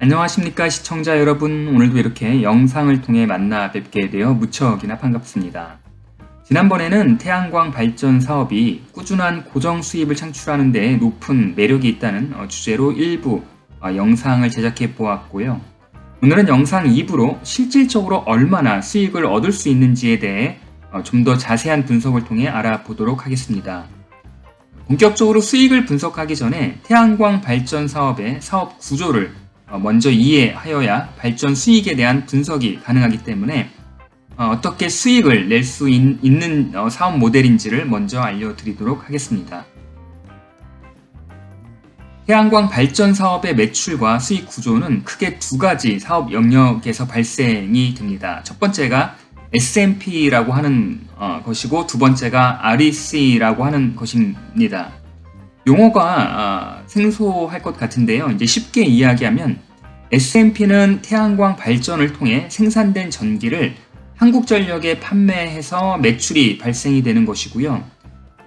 안녕하십니까 시청자 여러분. 오늘도 이렇게 영상을 통해 만나 뵙게 되어 무척이나 반갑습니다. 지난번에는 태양광 발전 사업이 꾸준한 고정 수입을 창출하는 데 높은 매력이 있다는 주제로 일부 영상을 제작해 보았고요. 오늘은 영상 2부로 실질적으로 얼마나 수익을 얻을 수 있는지에 대해 좀 더 자세한 분석을 통해 알아보도록 하겠습니다. 본격적으로 수익을 분석하기 전에 태양광 발전 사업의 사업 구조를 먼저 이해하여야 발전 수익에 대한 분석이 가능하기 때문에 어떻게 수익을 낼 수 있는 사업 모델인지를 먼저 알려드리도록 하겠습니다. 태양광 발전 사업의 매출과 수익 구조는 크게 두 가지 사업 영역에서 발생이 됩니다. 첫 번째가 S&P라고 하는 것이고 두 번째가 REC라고 하는 것입니다. 용어가 생소할 것 같은데요. 이제 쉽게 이야기하면 S&P는 태양광 발전을 통해 생산된 전기를 한국전력에 판매해서 매출이 발생이 되는 것이고요.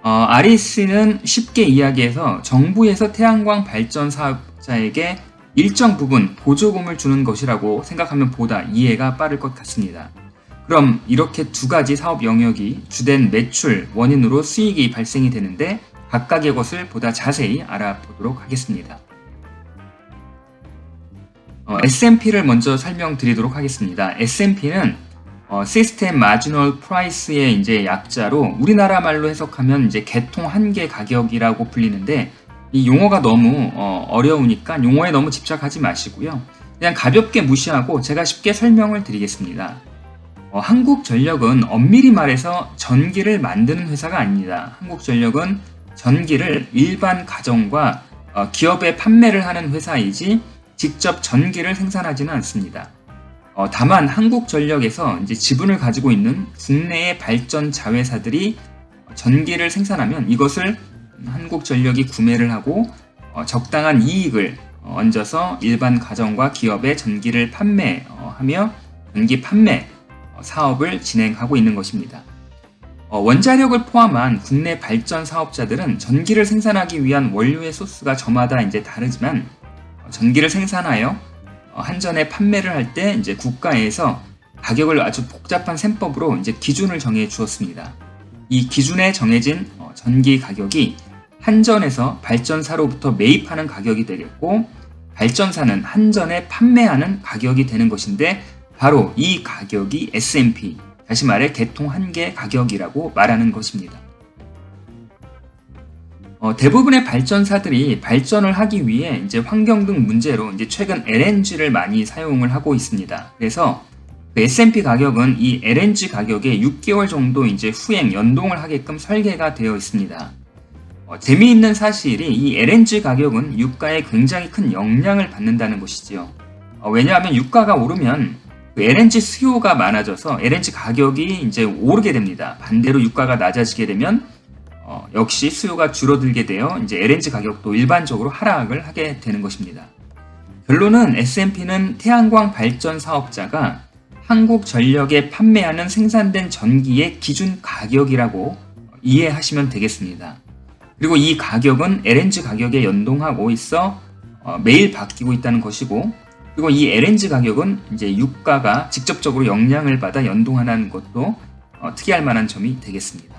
REC는 쉽게 이야기해서 정부에서 태양광 발전 사업자에게 일정 부분 보조금을 주는 것이라고 생각하면 보다 이해가 빠를 것 같습니다. 그럼 이렇게 두 가지 사업 영역이 주된 매출 원인으로 수익이 발생이 되는데 각각의 것을 보다 자세히 알아보도록 하겠습니다. S&P를 먼저 설명드리도록 하겠습니다. S&P는 System Marginal Price의 이제 약자로 우리나라 말로 해석하면 이제 개통 한계 가격이라고 불리는데 이 용어가 너무 어려우니까 용어에 너무 집착하지 마시고요. 그냥 가볍게 무시하고 제가 쉽게 설명을 드리겠습니다. 한국전력은 엄밀히 말해서 전기를 만드는 회사가 아닙니다. 한국전력은 전기를 일반 가정과 기업에 판매를 하는 회사이지 직접 전기를 생산하지는 않습니다. 다만 한국전력에서 이제 지분을 가지고 있는 국내의 발전 자회사들이 전기를 생산하면 이것을 한국전력이 구매를 하고 적당한 이익을 얹어서 일반 가정과 기업에 전기를 판매하며 전기 판매 사업을 진행하고 있는 것입니다. 원자력을 포함한 국내 발전 사업자들은 전기를 생산하기 위한 원료의 소스가 저마다 이제 다르지만 전기를 생산하여 한전에 판매를 할 때 이제 국가에서 가격을 아주 복잡한 셈법으로 이제 기준을 정해 주었습니다. 이 기준에 정해진 전기 가격이 한전에서 발전사로부터 매입하는 가격이 되겠고 발전사는 한전에 판매하는 가격이 되는 것인데 바로 이 가격이 S&P, 다시 말해 개통 한계 가격이라고 말하는 것입니다. 대부분의 발전사들이 발전을 하기 위해 이제 환경 등 문제로 이제 최근 LNG를 많이 사용을 하고 있습니다. 그래서 그 S&P 가격은 이 LNG 가격에 6개월 정도 이제 후행 연동을 하게끔 설계가 되어 있습니다. 재미있는 사실이 이 LNG 가격은 유가에 굉장히 큰 영향을 받는다는 것이지요. 왜냐하면 유가가 오르면 그 LNG 수요가 많아져서 LNG 가격이 이제 오르게 됩니다. 반대로 유가가 낮아지게 되면 역시 수요가 줄어들게 되어 이제 LNG 가격도 일반적으로 하락을 하게 되는 것입니다. 결론은 S&P는 태양광 발전 사업자가 한국전력에 판매하는 생산된 전기의 기준 가격이라고 이해하시면 되겠습니다. 그리고 이 가격은 LNG 가격에 연동하고 있어 매일 바뀌고 있다는 것이고, 그리고 이 LNG 가격은 이제 유가가 직접적으로 영향을 받아 연동하는 것도 특이할 만한 점이 되겠습니다.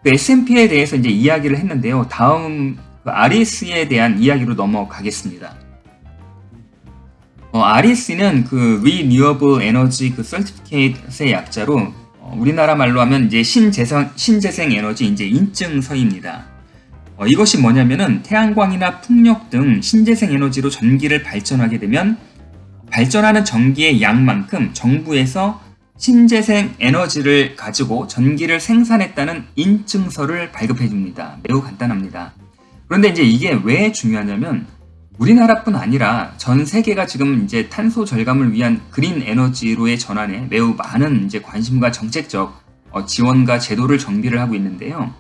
그 S&P에 대해서 이제 이야기를 했는데요. 다음 그 REC에 대한 이야기로 넘어가겠습니다. REC는 그 Renewable Energy 그 Certificate의 약자로 우리나라 말로 하면 이제 신재생 에너지 이제 인증서입니다. 이것이 뭐냐면은 태양광이나 풍력 등 신재생 에너지로 전기를 발전하게 되면 발전하는 전기의 양만큼 정부에서 신재생 에너지를 가지고 전기를 생산했다는 인증서를 발급해 줍니다. 매우 간단합니다. 그런데 이제 이게 왜 중요하냐면 우리나라뿐 아니라 전 세계가 지금 이제 탄소 절감을 위한 그린 에너지로의 전환에 매우 많은 이제 관심과 정책적 지원과 제도를 정비를 하고 있는데요.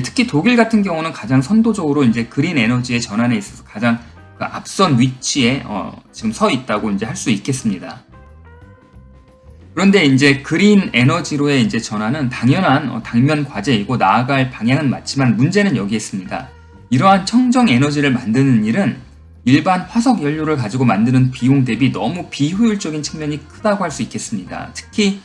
특히 독일 같은 경우는 가장 선도적으로 이제 그린 에너지의 전환에 있어서 가장 그 앞선 위치에 지금 서 있다고 이제 할 수 있겠습니다. 그런데 이제 그린 에너지로의 이제 전환은 당연한 당면 과제이고 나아갈 방향은 맞지만 문제는 여기에 있습니다. 이러한 청정 에너지를 만드는 일은 일반 화석 연료를 가지고 만드는 비용 대비 너무 비효율적인 측면이 크다고 할 수 있겠습니다. 특히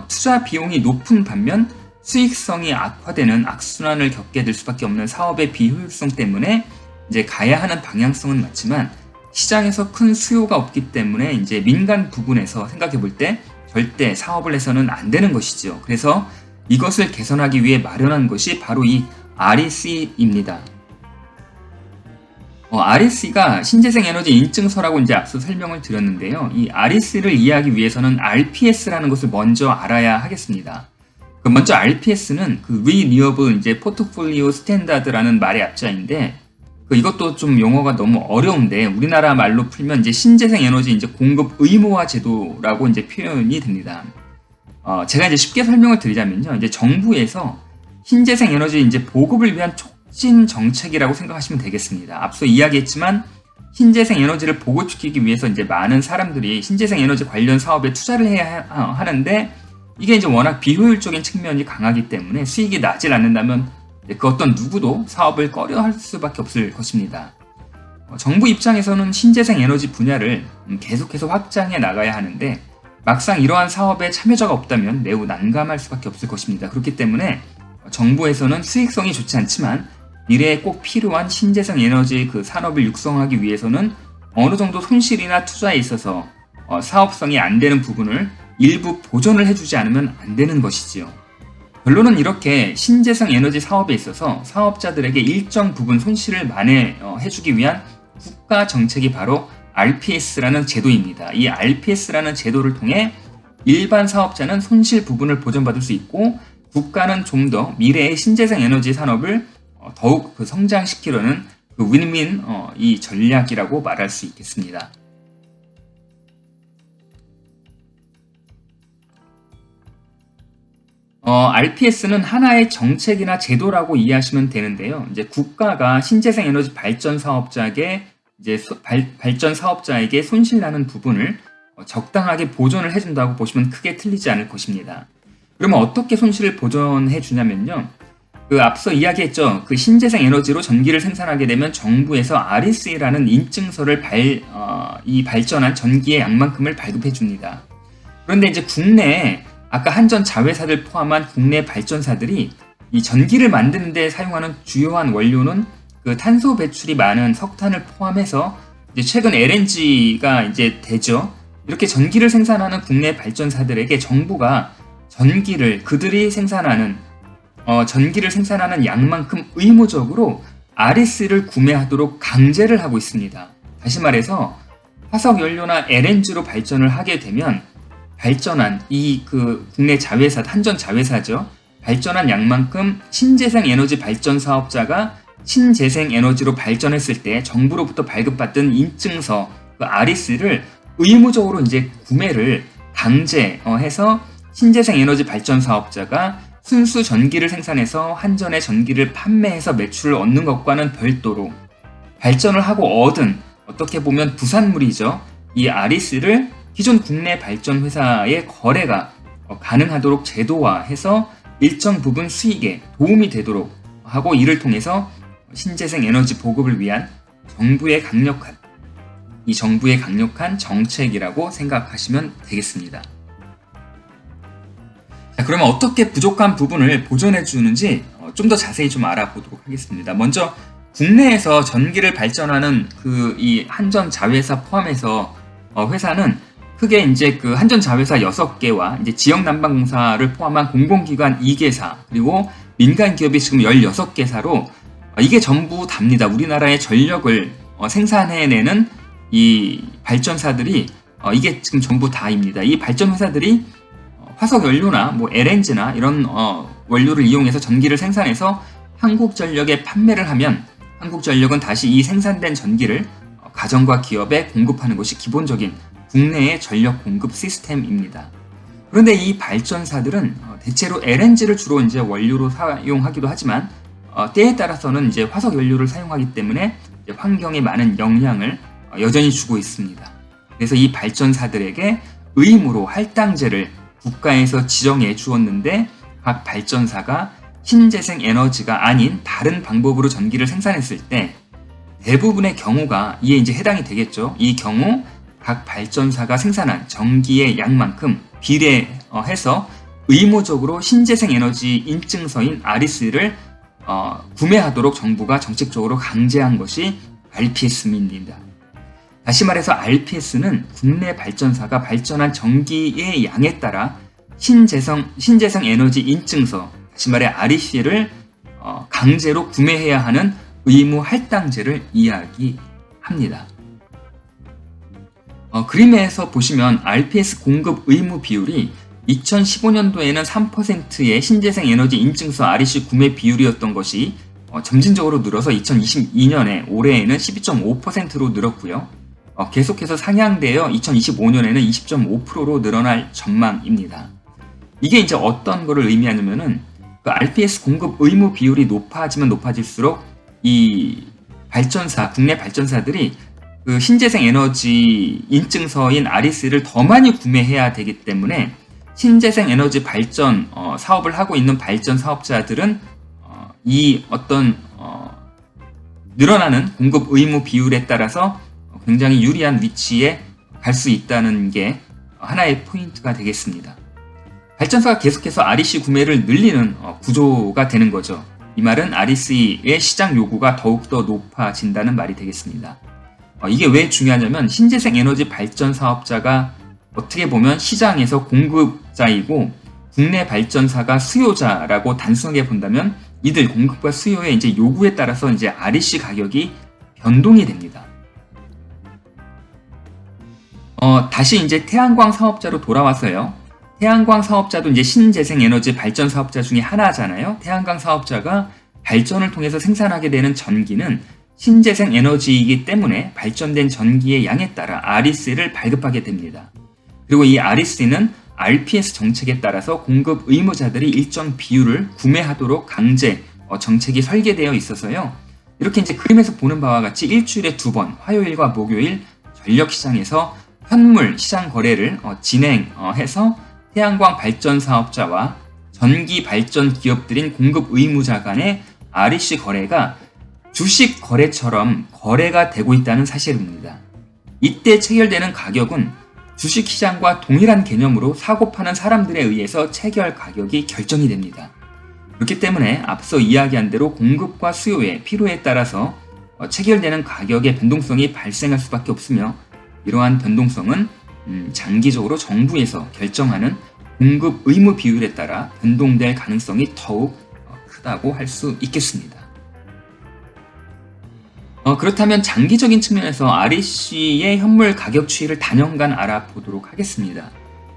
투자 비용이 높은 반면 수익성이 악화되는 악순환을 겪게 될 수밖에 없는 사업의 비효율성 때문에 이제 가야 하는 방향성은 맞지만 시장에서 큰 수요가 없기 때문에 이제 민간 부분에서 생각해 볼 때 절대 사업을 해서는 안 되는 것이죠. 그래서 이것을 개선하기 위해 마련한 것이 바로 이 REC입니다. REC가 신재생 에너지 인증서라고 이제 앞서 설명을 드렸는데요. 이 REC를 이해하기 위해서는 RPS라는 것을 먼저 알아야 하겠습니다. 먼저 RPS는 Renewable 이제 Portfolio Standard라는 말의 앞자인데, 이것도 좀 용어가 너무 어려운데 우리나라 말로 풀면 이제 신재생 에너지 이제 공급 의무화 제도라고 이제 표현이 됩니다. 제가 이제 쉽게 설명을 드리자면요, 이제 정부에서 신재생 에너지 이제 보급을 위한 촉진 정책이라고 생각하시면 되겠습니다. 앞서 이야기했지만 신재생 에너지를 보급시키기 위해서 이제 많은 사람들이 신재생 에너지 관련 사업에 투자를 해야 하는데 이게 이제 워낙 비효율적인 측면이 강하기 때문에 수익이 나질 않는다면 그 어떤 누구도 사업을 꺼려할 수밖에 없을 것입니다. 정부 입장에서는 신재생 에너지 분야를 계속해서 확장해 나가야 하는데 막상 이러한 사업에 참여자가 없다면 매우 난감할 수밖에 없을 것입니다. 그렇기 때문에 정부에서는 수익성이 좋지 않지만 미래에 꼭 필요한 신재생 에너지 산업을 육성하기 위해서는 어느 정도 손실이나 투자에 있어서 사업성이 안 되는 부분을 일부 보전을 해주지 않으면 안 되는 것이지요. 결론은 이렇게 신재생 에너지 사업에 있어서 사업자들에게 일정 부분 손실을 만회해주기 위한 국가 정책이 바로 RPS라는 제도입니다. 이 RPS라는 제도를 통해 일반 사업자는 손실 부분을 보전받을 수 있고 국가는 좀 더 미래의 신재생 에너지 산업을 더욱 성장시키려는 윈윈 이 전략이라고 말할 수 있겠습니다. RPS는 하나의 정책이나 제도라고 이해하시면 되는데요. 이제 국가가 신재생 에너지 발전 사업자에게 발전 사업자에게 손실나는 부분을 적당하게 보전을 해준다고 보시면 크게 틀리지 않을 것입니다. 그러면 어떻게 손실을 보전해 주냐면요. 앞서 이야기했죠. 신재생 에너지로 전기를 생산하게 되면 정부에서 REC라는 인증서를 발전한 전기의 양만큼을 발급해 줍니다. 그런데 이제 국내에 아까 한전 자회사들 포함한 국내 발전사들이 이 전기를 만드는 데 사용하는 주요한 원료는 탄소 배출이 많은 석탄을 포함해서 이제 최근 LNG가 이제 되죠. 이렇게 전기를 생산하는 국내 발전사들에게 정부가 그들이 생산하는 전기를 생산하는 양만큼 의무적으로 REC를 구매하도록 강제를 하고 있습니다. 다시 말해서 화석 연료나 LNG로 발전을 하게 되면 발전한 국내 자회사, 한전 자회사죠. 발전한 양만큼 신재생 에너지 발전 사업자가 신재생 에너지로 발전했을 때 정부로부터 발급받던 인증서, REC를 의무적으로 이제 구매를 강제해서 신재생 에너지 발전 사업자가 순수 전기를 생산해서 한전에 전기를 판매해서 매출을 얻는 것과는 별도로 발전을 하고 얻은 어떻게 보면 부산물이죠. 이 REC를 기존 국내 발전 회사의 거래가 가능하도록 제도화해서 일정 부분 수익에 도움이 되도록 하고 이를 통해서 신재생 에너지 보급을 위한 정부의 강력한 정책이라고 생각하시면 되겠습니다. 자, 그러면 어떻게 부족한 부분을 보전해 주는지 좀 더 자세히 좀 알아보도록 하겠습니다. 먼저 국내에서 전기를 발전하는 이 한전 자회사 포함해서 회사는 크게 이제 한전 자회사 6개와 이제 지역 난방공사를 포함한 공공기관 2개사 그리고 민간 기업이 지금 16개사로 이게 전부 답니다. 우리나라의 전력을 생산해내는 이 발전사들이 이게 지금 전부 다입니다. 이 발전 회사들이 화석 연료나 LNG나 이런 원료를 이용해서 전기를 생산해서 한국전력에 판매를 하면 한국전력은 다시 이 생산된 전기를 가정과 기업에 공급하는 것이 기본적인 국내의 전력 공급 시스템입니다. 그런데 이 발전사들은 대체로 LNG를 주로 이제 원료로 사용하기도 하지만 때에 따라서는 이제 화석 연료를 사용하기 때문에 이제 환경에 많은 영향을 여전히 주고 있습니다. 그래서 이 발전사들에게 의무로 할당제를 국가에서 지정해 주었는데 각 발전사가 신재생 에너지가 아닌 다른 방법으로 전기를 생산했을 때 대부분의 경우가 이에 이제 해당이 되겠죠. 이 경우 각 발전사가 생산한 전기의 양만큼 비례해서 의무적으로 신재생 에너지 인증서인 REC를 구매하도록 정부가 정책적으로 강제한 것이 RPS입니다. 다시 말해서 RPS는 국내 발전사가 발전한 전기의 양에 따라 신재생 에너지 인증서, 다시 말해 REC를 강제로 구매해야 하는 의무 할당제를 이야기합니다. 그림에서 보시면 RPS 공급 의무 비율이 2015년도에는 3%의 신재생 에너지 인증서 REC 구매 비율이었던 것이 점진적으로 늘어서 2022년에 올해에는 12.5%로 늘었고요. 계속해서 상향되어 2025년에는 20.5%로 늘어날 전망입니다. 이게 이제 어떤 거를 의미하냐면은 그 RPS 공급 의무 비율이 높아지면 높아질수록 이 국내 발전사들이 그 신재생 에너지 인증서인 REC를 더 많이 구매해야 되기 때문에 신재생 에너지 발전 사업을 하고 있는 발전 사업자들은 이 어떤 늘어나는 공급 의무 비율에 따라서 굉장히 유리한 위치에 갈 수 있다는 게 하나의 포인트가 되겠습니다. 발전사가 계속해서 REC 구매를 늘리는 구조가 되는 거죠. 이 말은 REC의 시장 요구가 더욱더 높아진다는 말이 되겠습니다. 이게 왜 중요하냐면 신재생 에너지 발전 사업자가 어떻게 보면 시장에서 공급자이고 국내 발전사가 수요자라고 단순하게 본다면 이들 공급과 수요의 이제 요구에 따라서 이제 REC 가격이 변동이 됩니다. 다시 이제 태양광 사업자로 돌아와서요. 태양광 사업자도 이제 신재생 에너지 발전 사업자 중에 하나잖아요. 태양광 사업자가 발전을 통해서 생산하게 되는 전기는 신재생 에너지이기 때문에 발전된 전기의 양에 따라 REC를 발급하게 됩니다. 그리고 이 REC는 RPS 정책에 따라서 공급 의무자들이 일정 비율을 구매하도록 강제 정책이 설계되어 있어서요. 이렇게 이제 그림에서 보는 바와 같이 일주일에 2번 화요일과 목요일 전력시장에서 현물 시장 거래를 진행해서 태양광 발전 사업자와 전기 발전 기업들인 공급 의무자 간의 REC 거래가 주식 거래처럼 거래가 되고 있다는 사실입니다. 이때 체결되는 가격은 주식시장과 동일한 개념으로 사고 파는 사람들에 의해서 체결 가격이 결정이 됩니다. 그렇기 때문에 앞서 이야기한 대로 공급과 수요의 필요에 따라서 체결되는 가격의 변동성이 발생할 수밖에 없으며 이러한 변동성은 장기적으로 정부에서 결정하는 공급 의무 비율에 따라 변동될 가능성이 더욱 크다고 할 수 있겠습니다. 그렇다면 장기적인 측면에서 REC의 현물 가격 추이를 단연간 알아보도록 하겠습니다.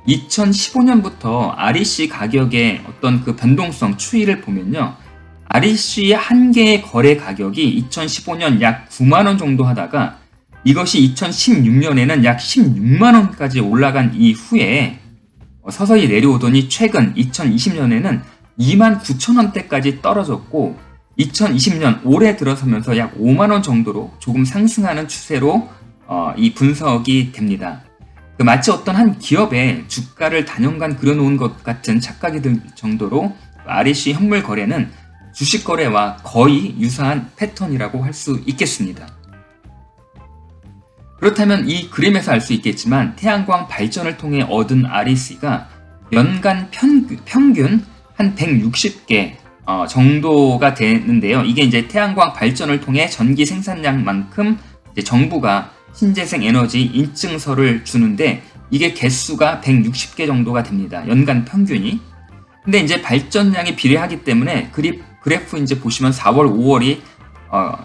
2015년부터 REC 가격의 어떤 그 변동성 추이를 보면요. REC의 한 개의 거래 가격이 2015년 약 9만원 정도 하다가 이것이 2016년에는 약 16만원까지 올라간 이후에 서서히 내려오더니 최근 2020년에는 29,000원대까지 떨어졌고 2020년 올해 들어서면서 약 5만원 정도로 조금 상승하는 추세로 이 분석이 됩니다. 마치 어떤 한 기업의 주가를 단연간 그려놓은 것 같은 착각이 들 정도로 REC 현물 거래는 주식 거래와 거의 유사한 패턴이라고 할 수 있겠습니다. 그렇다면 이 그림에서 알 수 있겠지만 태양광 발전을 통해 얻은 REC가 연간 평균 한 160개 정도가 되는데요. 이게 이제 태양광 발전을 통해 전기 생산량만큼 이제 정부가 신재생 에너지 인증서를 주는데 이게 개수가 160개 정도가 됩니다. 연간 평균이. 근데 이제 발전량이 비례하기 때문에 그래프 이제 보시면 4월, 5월이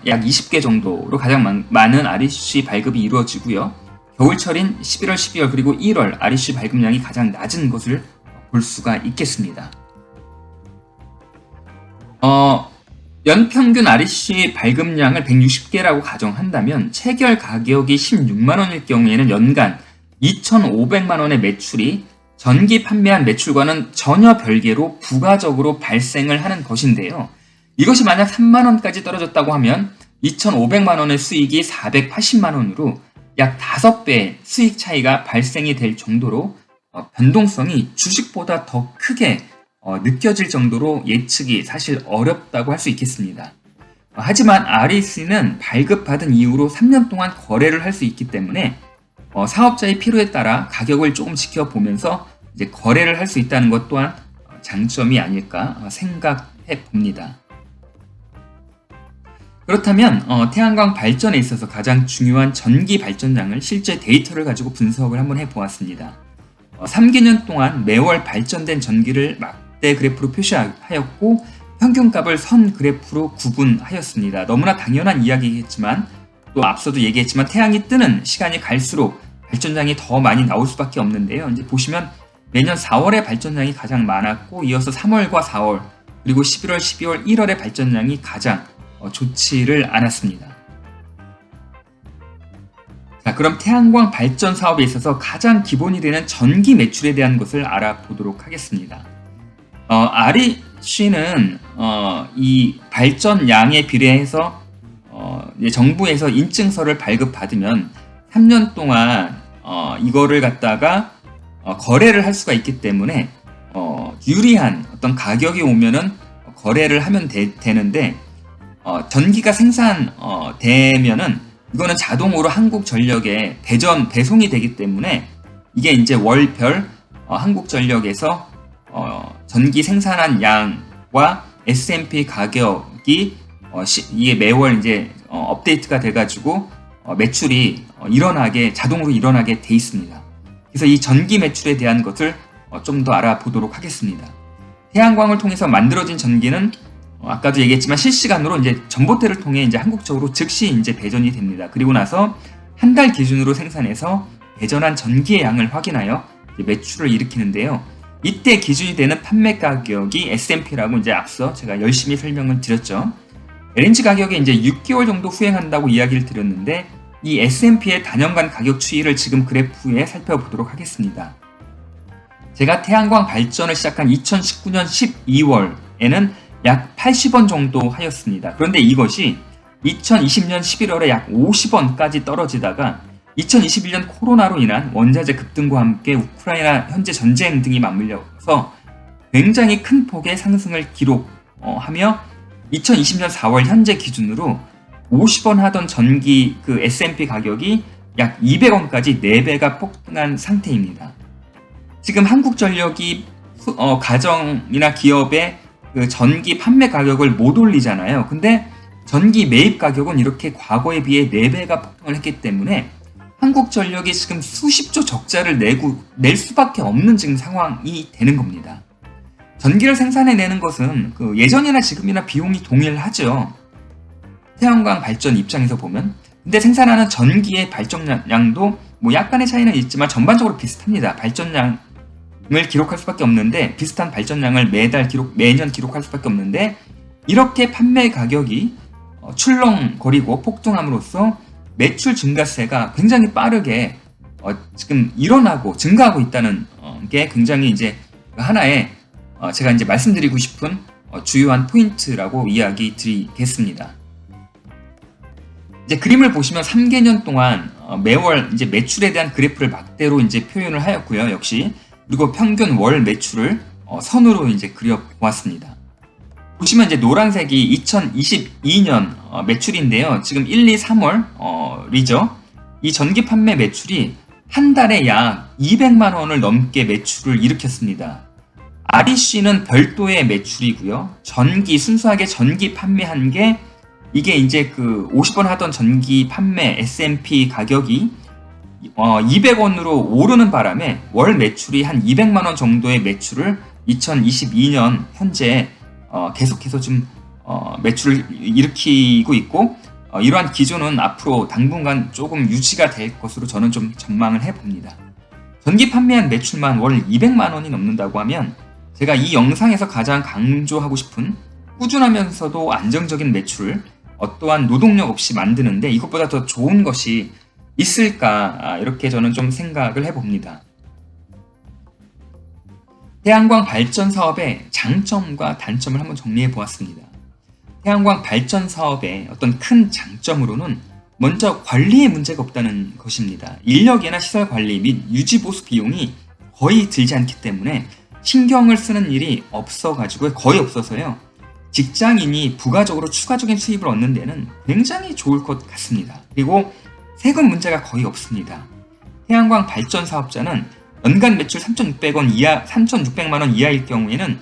약 20개 정도로 가장 많은 REC 발급이 이루어지고요. 겨울철인 11월, 12월 그리고 1월 REC 발급량이 가장 낮은 것을 볼 수가 있겠습니다. 연평균 REC 발급량을 160개라고 가정한다면 체결 가격이 16만원일 경우에는 연간 2,500만원의 매출이 전기 판매한 매출과는 전혀 별개로 부가적으로 발생을 하는 것인데요. 이것이 만약 3만원까지 떨어졌다고 하면 2,500만원의 수익이 480만원으로 약 5배의 수익 차이가 발생이 될 정도로 변동성이 주식보다 더 크게 느껴질 정도로 예측이 사실 어렵다고 할 수 있겠습니다. 하지만 REC는 발급받은 이후로 3년 동안 거래를 할 수 있기 때문에 사업자의 필요에 따라 가격을 조금 지켜보면서 이제 거래를 할 수 있다는 것 또한 장점이 아닐까 생각해 봅니다. 그렇다면 태양광 발전에 있어서 가장 중요한 전기 발전량을 실제 데이터를 가지고 분석을 한번 해보았습니다. 3개년 동안 매월 발전된 전기를 막대 그래프로 표시하였고 평균값을 선 그래프로 구분하였습니다. 너무나 당연한 이야기겠지만 또 앞서도 얘기했지만 태양이 뜨는 시간이 갈수록 발전량이 더 많이 나올 수밖에 없는데요. 이제 보시면 매년 4월에 발전량이 가장 많았고 이어서 3월과 4월 그리고 11월, 12월, 1월의 발전량이 가장 좋지를 않았습니다. 자, 그럼 태양광 발전 사업에 있어서 가장 기본이 되는 전기 매출에 대한 것을 알아보도록 하겠습니다. REC는 이 발전량에 비례해서 정부에서 인증서를 발급받으면 3년 동안 이거를 갖다가 거래를 할 수가 있기 때문에 유리한 어떤 가격이 오면은 거래를 하면 되는데 전기가 생산되면은 이거는 자동으로 한국전력에 배송이 되기 때문에 이게 이제 월별 한국전력에서 전기 생산한 양과 S&P 가격이 이게 매월 이제 업데이트가 돼가지고 매출이 자동으로 일어나게 돼 있습니다. 그래서 이 전기 매출에 대한 것을 좀 더 알아보도록 하겠습니다. 태양광을 통해서 만들어진 전기는 아까도 얘기했지만 실시간으로 이제 전봇대를 통해 이제 한국적으로 즉시 이제 배전이 됩니다. 그리고 나서 한 달 기준으로 생산해서 배전한 전기의 양을 확인하여 매출을 일으키는데요. 이때 기준이 되는 판매 가격이 S&P라고 이제 앞서 제가 열심히 설명을 드렸죠. LNG 가격이 이제 6개월 정도 후행한다고 이야기를 드렸는데 이 S&P의 단연간 가격 추이를 지금 그래프에 살펴보도록 하겠습니다. 제가 태양광 발전을 시작한 2019년 12월에는 약 80원 정도 하였습니다. 그런데 이것이 2020년 11월에 약 50원까지 떨어지다가 2021년 코로나로 인한 원자재 급등과 함께 우크라이나 현재 전쟁 등이 맞물려서 굉장히 큰 폭의 상승을 기록하며 2020년 4월 현재 기준으로 50원 하던 전기 그 S&P 가격이 약 200원까지 4배가 폭등한 상태입니다. 지금 한국전력이 가정이나 기업의 그 전기 판매 가격을 못 올리잖아요. 근데 전기 매입 가격은 이렇게 과거에 비해 4배가 폭등을 했기 때문에 한국전력이 지금 수십조 적자를 낼 수밖에 없는 지금 상황이 되는 겁니다. 전기를 생산해내는 것은 그 예전이나 지금이나 비용이 동일하죠. 태양광 발전 입장에서 보면. 근데 생산하는 전기의 발전량도 뭐 약간의 차이는 있지만 전반적으로 비슷합니다. 발전량을 기록할 수밖에 없는데 비슷한 발전량을 매년 기록할 수밖에 없는데 이렇게 판매 가격이 출렁거리고 폭등함으로써 매출 증가세가 굉장히 빠르게 지금 증가하고 있다는 게 굉장히 이제 하나의 제가 이제 말씀드리고 싶은 주요한 포인트라고 이야기 드리겠습니다. 이제 그림을 보시면 3개년 동안 매월 이제 매출에 대한 그래프를 막대로 이제 표현을 하였고요. 역시 그리고 평균 월 매출을 선으로 이제 그려 보았습니다. 보시면 이제 노란색이 2022년 매출인데요. 지금 1, 2, 3월이죠. 이 전기 판매 매출이 한 달에 약 200만 원을 넘게 매출을 일으켰습니다. REC는 별도의 매출이고요. 순수하게 전기 판매한 게 이게 이제 그 50원 하던 전기 판매 S&P 가격이 200원으로 오르는 바람에 월 매출이 한 200만 원 정도의 매출을 2022년 현재 계속해서 좀 매출을 일으키고 있고 이러한 기조는 앞으로 당분간 조금 유지가 될 것으로 저는 좀 전망을 해봅니다. 전기 판매한 매출만 월 200만 원이 넘는다고 하면 제가 이 영상에서 가장 강조하고 싶은 꾸준하면서도 안정적인 매출을 어떠한 노동력 없이 만드는데 이것보다 더 좋은 것이 있을까 이렇게 저는 좀 생각을 해봅니다. 태양광 발전 사업의 장점과 단점을 한번 정리해 보았습니다. 태양광 발전 사업의 어떤 큰 장점으로는 먼저 관리에 문제가 없다는 것입니다. 인력이나 시설 관리 및 유지 보수 비용이 거의 들지 않기 때문에 신경을 쓰는 일이 거의 없어서요. 직장인이 부가적으로 추가적인 수입을 얻는 데는 굉장히 좋을 것 같습니다. 그리고 세금 문제가 거의 없습니다. 태양광 발전 사업자는 연간 매출 3,600원 이하, 3,600만 원 이하일 경우에는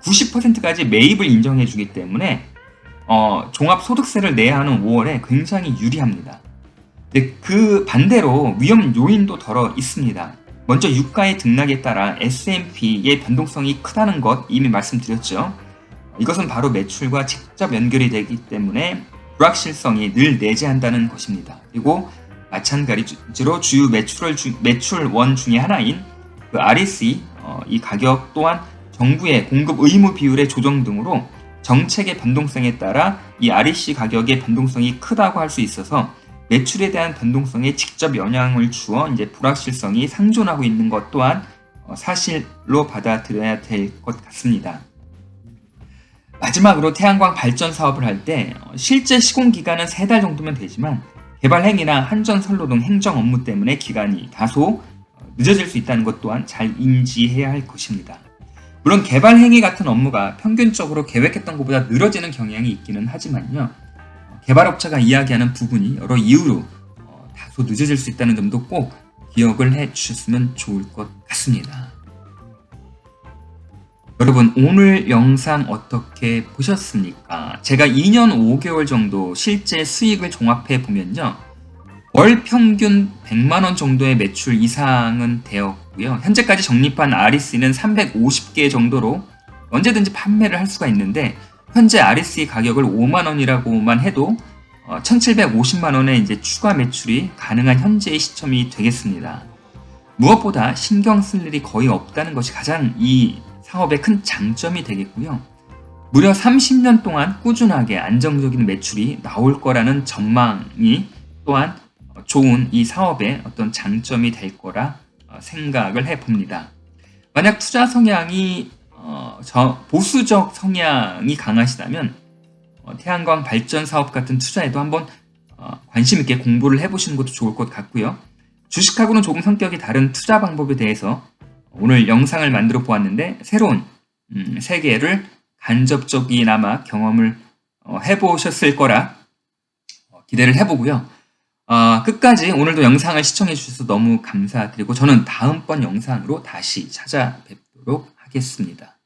90%까지 매입을 인정해 주기 때문에 종합소득세를 내야 하는 5월에 굉장히 유리합니다. 근데 그 반대로 위험 요인도 덜어 있습니다. 먼저 유가의 등락에 따라 S&P의 변동성이 크다는 것 이미 말씀드렸죠. 이것은 바로 매출과 직접 연결이 되기 때문에 불확실성이 늘 내재한다는 것입니다. 그리고 마찬가지로 주요 매출원 중에 하나인 그 REC 이 가격 또한 정부의 공급 의무 비율의 조정 등으로 정책의 변동성에 따라 이 REC 가격의 변동성이 크다고 할 수 있어서 매출에 대한 변동성에 직접 영향을 주어 이제 불확실성이 상존하고 있는 것 또한 사실로 받아들여야 될 것 같습니다. 마지막으로 태양광 발전 사업을 할 때 실제 시공 기간은 3달 정도면 되지만 개발 행위나 한전 선로 등 행정 업무 때문에 기간이 다소 늦어질 수 있다는 것 또한 잘 인지해야 할 것입니다. 물론 개발 행위 같은 업무가 평균적으로 계획했던 것보다 늘어지는 경향이 있기는 하지만요. 개발업체가 이야기하는 부분이 여러 이유로 다소 늦어질 수 있다는 점도 꼭 기억을 해 주셨으면 좋을 것 같습니다. 여러분, 오늘 영상 어떻게 보셨습니까? 제가 2년 5개월 정도 실제 수익을 종합해 보면요. 월 평균 100만원 정도의 매출 이상은 되었고요. 현재까지 적립한 REC는 350개 정도로 언제든지 판매를 할 수가 있는데 현재 REC 가격을 5만원이라고만 해도 1750만원의 이제 추가 매출이 가능한 현재의 시점이 되겠습니다. 무엇보다 신경 쓸 일이 거의 없다는 것이 가장 이 사업의 큰 장점이 되겠고요. 무려 30년 동안 꾸준하게 안정적인 매출이 나올 거라는 전망이 또한 좋은 이 사업의 어떤 장점이 될 거라 생각을 해봅니다. 만약 투자 성향이 보수적 성향이 강하시다면 태양광 발전 사업 같은 투자에도 한번 관심 있게 공부를 해보시는 것도 좋을 것 같고요. 주식하고는 조금 성격이 다른 투자 방법에 대해서 오늘 영상을 만들어 보았는데 새로운 세계를 간접적이나마 경험을 해보셨을 거라 기대를 해보고요. 끝까지 오늘도 영상을 시청해 주셔서 너무 감사드리고 저는 다음번 영상으로 다시 찾아뵙도록 하겠습니다.